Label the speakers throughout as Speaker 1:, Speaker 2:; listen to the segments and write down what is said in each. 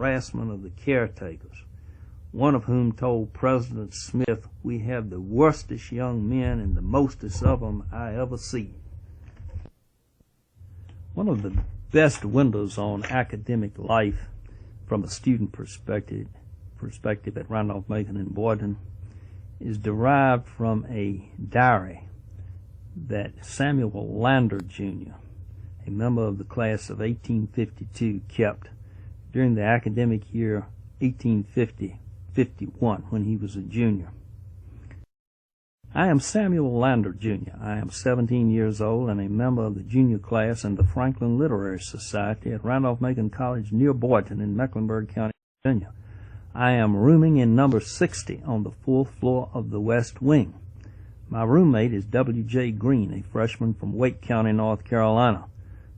Speaker 1: harassment of the caretakers, one of whom told President Smith, "We have the worstest young men and the mostest of them I ever see." One of the best windows on academic life from a student perspective at Randolph-Macon and Boydton is derived from a diary that Samuel Lander, Jr., a member of the class of 1852, kept during the academic year 1850-51 when he was a junior. I am Samuel Lander, Jr. I am 17 years old and a member of the junior class in the Franklin Literary Society at Randolph-Macon College near Boydton in Mecklenburg County, Virginia. I am rooming in number 60 on the 4th floor of the West Wing. My roommate is W.J. Green, a freshman from Wake County, North Carolina.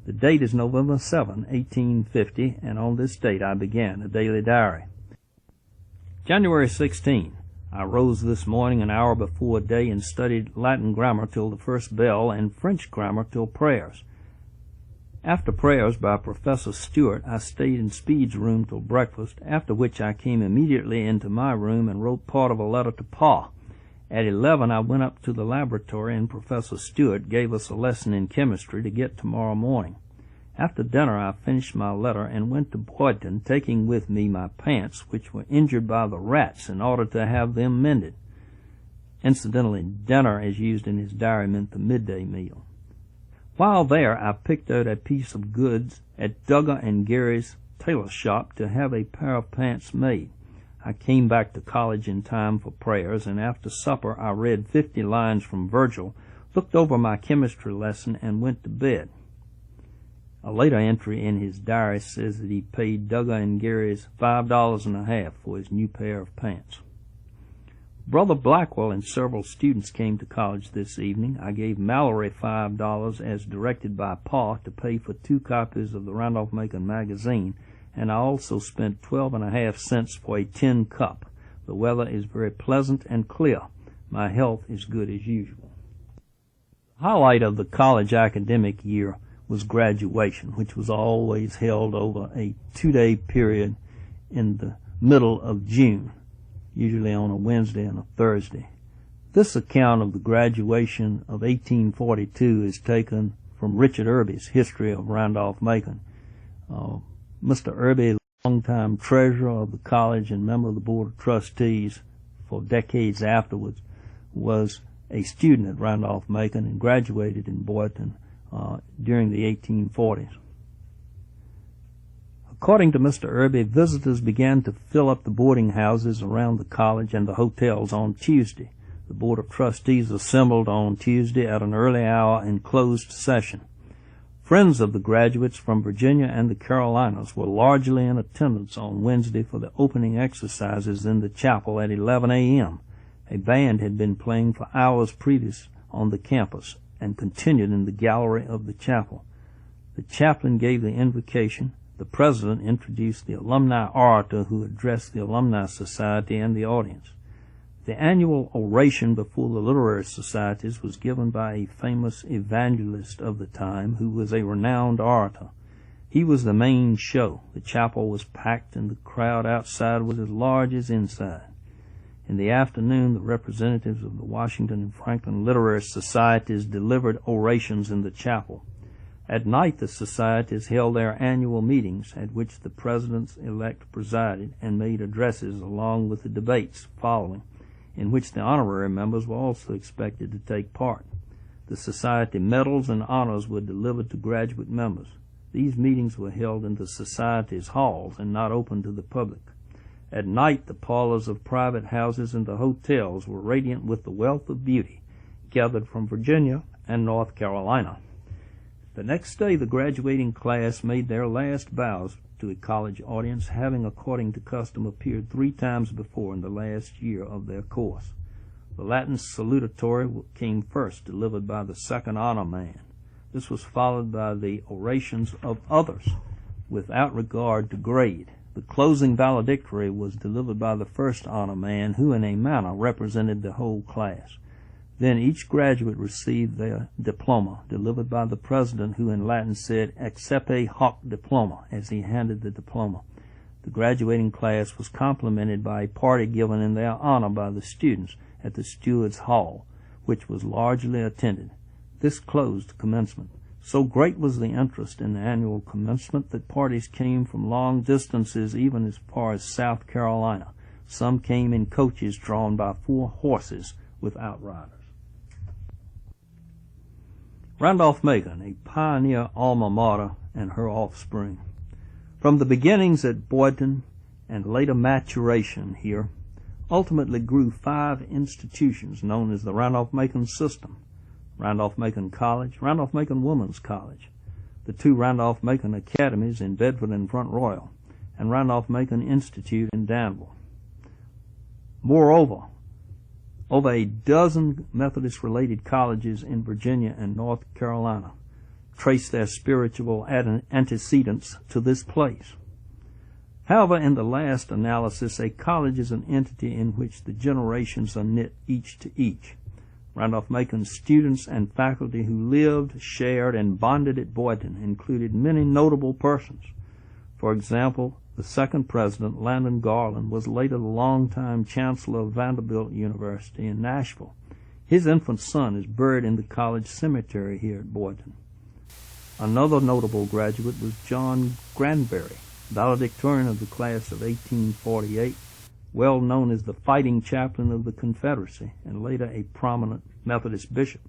Speaker 1: The date is November 7, 1850, and on this date I began a daily diary. January 16. I rose this morning an hour before day and studied Latin grammar till the first bell and French grammar till prayers. After prayers by Professor Stewart, I stayed in Speed's room till breakfast, after which I came immediately into my room and wrote part of a letter to Pa. At 11, I went up to the laboratory and Professor Stewart gave us a lesson in chemistry to get tomorrow morning. After dinner, I finished my letter and went to Boydton, taking with me my pants, which were injured by the rats, in order to have them mended. Incidentally, dinner, as used in his diary, meant the midday meal. While there, I picked out a piece of goods at Duggar and Gary's tailor shop to have a pair of pants made. I came back to college in time for prayers, and after supper I read 50 lines from Virgil, looked over my chemistry lesson, and went to bed. A later entry in his diary says that he paid Duggar and Gary's $5.50 for his new pair of pants. Brother Blackwell and several students came to college this evening. I gave Mallory $5 as directed by Pa to pay for 2 copies of the Randolph-Macon magazine, and I also spent 12.5 cents for a tin cup. The weather is very pleasant and clear. My health is good as usual. The highlight of the college academic year was graduation, which was always held over a 2-day period in the middle of June, usually on a Wednesday and a Thursday. This account of the graduation of 1842 is taken from Richard Irby's History of Randolph-Macon. Mr. Irby, longtime treasurer of the college and member of the Board of Trustees for decades afterwards, was a student at Randolph-Macon and graduated in Boydton during the 1840s. According to Mr. Irby, visitors began to fill up the boarding houses around the college and the hotels on Tuesday. The Board of Trustees assembled on Tuesday at an early hour in closed session. Friends of the graduates from Virginia and the Carolinas were largely in attendance on Wednesday for the opening exercises in the chapel at 11 a.m. A band had been playing for hours previous on the campus and continued in the gallery of the chapel. The chaplain gave the invocation. The president introduced the alumni orator who addressed the alumni society and the audience. The annual oration before the literary societies was given by a famous evangelist of the time who was a renowned orator. He was the main show. The chapel was packed and the crowd outside was as large as inside. In the afternoon, the representatives of the Washington and Franklin literary societies delivered orations in the chapel. At night, the societies held their annual meetings at which the presidents-elect presided and made addresses along with the debates following, in which the honorary members were also expected to take part. The society medals and honors were delivered to graduate members. These meetings were held in the society's halls and not open to the public. At night, the parlors of private houses and the hotels were radiant with the wealth of beauty gathered from Virginia and North Carolina. The next day, the graduating class made their last bows to a college audience, having, according to custom, appeared 3 times before in the last year of their course. The Latin salutatory came first, delivered by the second honor man. This was followed by the orations of others, without regard to grade. The closing valedictory was delivered by the first honor man, who in a manner represented the whole class. Then each graduate received their diploma, delivered by the president, who in Latin said, "Accepe hoc diploma," as he handed the diploma. The graduating class was complimented by a party given in their honor by the students at the Stewards Hall, which was largely attended. This closed commencement. So great was the interest in the annual commencement that parties came from long distances, even as far as South Carolina. Some came in coaches drawn by 4 horses with outriders. Randolph-Macon, a pioneer alma mater and her offspring. From the beginnings at Boydton and later maturation here, ultimately grew 5 institutions known as the Randolph-Macon System: Randolph-Macon College, Randolph-Macon Women's College, the 2 Randolph-Macon Academies in Bedford and Front Royal, and Randolph-Macon Institute in Danville. Moreover, over a dozen Methodist-related colleges in Virginia and North Carolina trace their spiritual antecedents to this place. However, in the last analysis, a college is an entity in which the generations are knit each to each. Randolph-Macon students and faculty who lived, shared, and bonded at Boydton included many notable persons. For example, the second president, Landon Garland, was later the longtime chancellor of Vanderbilt University in Nashville. His infant son is buried in the college cemetery here at Boydton. Another notable graduate was John Granberry, valedictorian of the class of 1848, well known as the fighting chaplain of the Confederacy, and later a prominent Methodist bishop.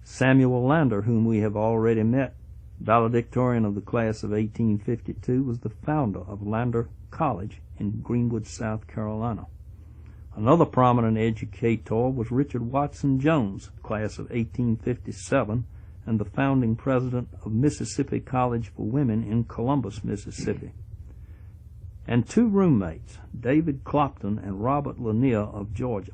Speaker 1: Samuel Lander, whom we have already met, valedictorian of the class of 1852, was the founder of Lander College in Greenwood, South Carolina. Another prominent educator was Richard Watson Jones, class of 1857, and the founding president of Mississippi College for Women in Columbus, Mississippi. And 2 roommates, David Clopton and Robert Lanier of Georgia.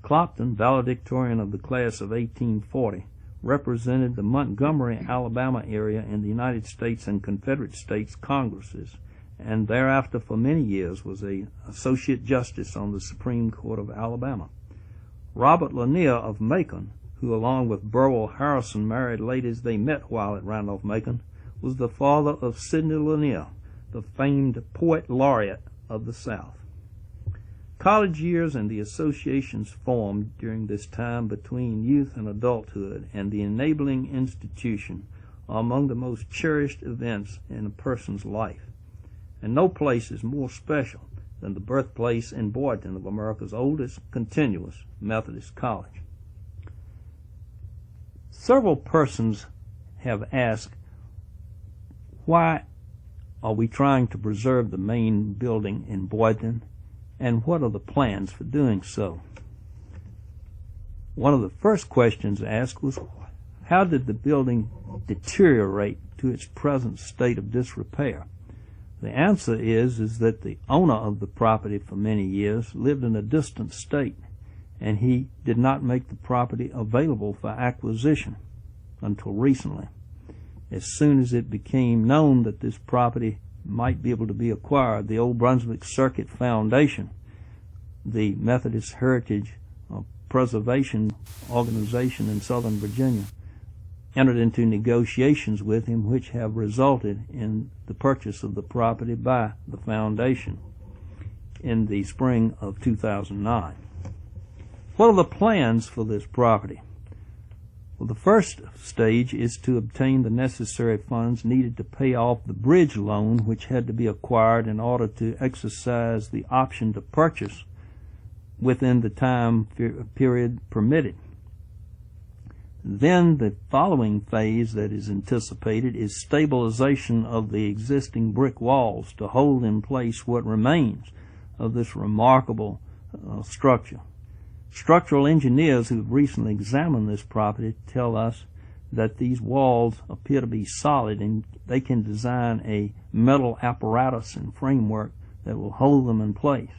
Speaker 1: Clopton, valedictorian of the class of 1840, represented the Montgomery, Alabama area in the United States and Confederate States Congresses, and thereafter for many years was an Associate Justice on the Supreme Court of Alabama. Robert Lanier of Macon, who along with Burwell Harrison married late as they met while at Randolph-Macon, was the father of Sidney Lanier, the famed poet laureate of the South. College years and the associations formed during this time between youth and adulthood and the enabling institution are among the most cherished events in a person's life, and no place is more special than the birthplace in Boydton of America's oldest continuous Methodist college. Several persons have asked, why are we trying to preserve the main building in Boydton, and what are the plans for doing so? One of the first questions asked was, how did the building deteriorate to its present state of disrepair? The answer is that the owner of the property for many years lived in a distant state, and he did not make the property available for acquisition until recently. As soon as it became known that this property might be able to be acquired, the Old Brunswick Circuit Foundation, the Methodist Heritage Preservation Organization in Southern Virginia, entered into negotiations with him which have resulted in the purchase of the property by the foundation in the spring of 2009. What are the plans for this property? Well, the first stage is to obtain the necessary funds needed to pay off the bridge loan which had to be acquired in order to exercise the option to purchase within the time period permitted. Then the following phase that is anticipated is stabilization of the existing brick walls to hold in place what remains of this remarkable structure. Structural engineers who have recently examined this property tell us that these walls appear to be solid and they can design a metal apparatus and framework that will hold them in place.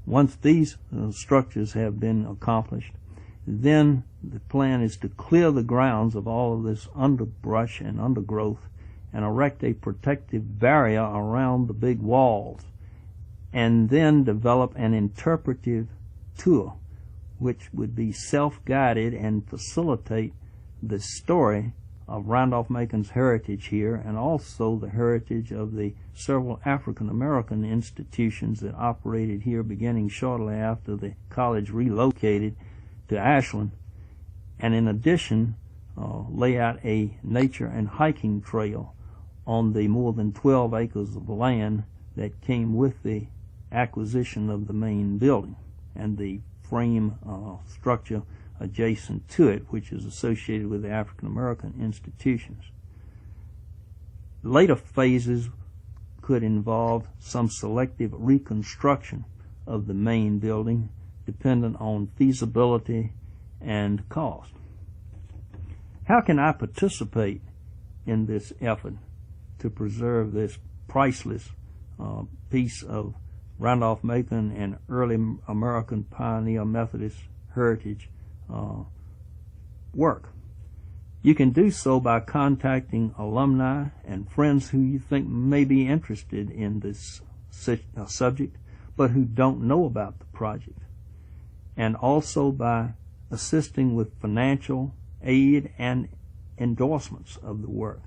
Speaker 1: Once these structures have been accomplished, then the plan is to clear the grounds of all of this underbrush and undergrowth and erect a protective barrier around the big walls, and then develop an interpretive tour which would be self-guided and facilitate the story of Randolph-Macon's heritage here, and also the heritage of the several African-American institutions that operated here beginning shortly after the college relocated to Ashland, and in addition lay out a nature and hiking trail on the more than 12 acres of land that came with the acquisition of the main building and the frame structure adjacent to it, which is associated with the African American institutions. Later phases could involve some selective reconstruction of the main building dependent on feasibility and cost. How can I participate in this effort to preserve this priceless piece of Randolph-Macon and early American pioneer Methodist heritage work? You can do so by contacting alumni and friends who you think may be interested in this subject but who don't know about the project, and also by assisting with financial aid and endorsements of the work.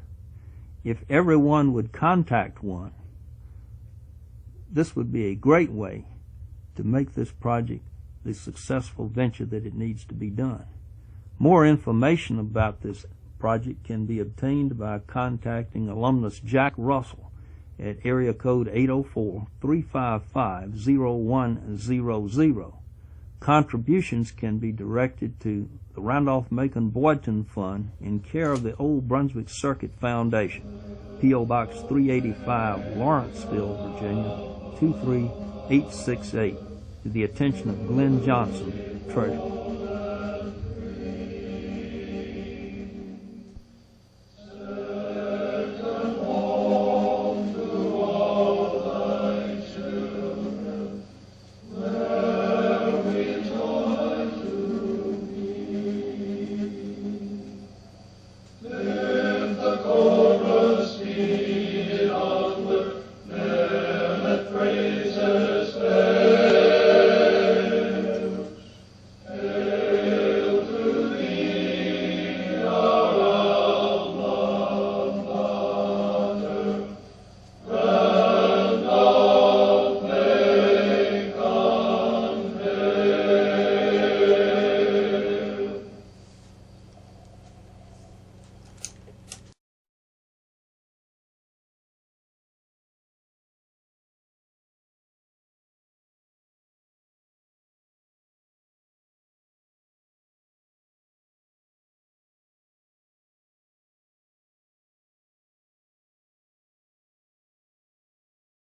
Speaker 1: If everyone would contact one, this would be a great way to make this project the successful venture that it needs to be done. More information about this project can be obtained by contacting alumnus Jack Russell at area code 804-355-0100. Contributions can be directed to the Randolph-Macon Boydton Fund in care of the Old Brunswick Circuit Foundation, P.O. Box 385, Lawrenceville, Virginia, 23868, to the attention of Glenn Johnson, Treasurer.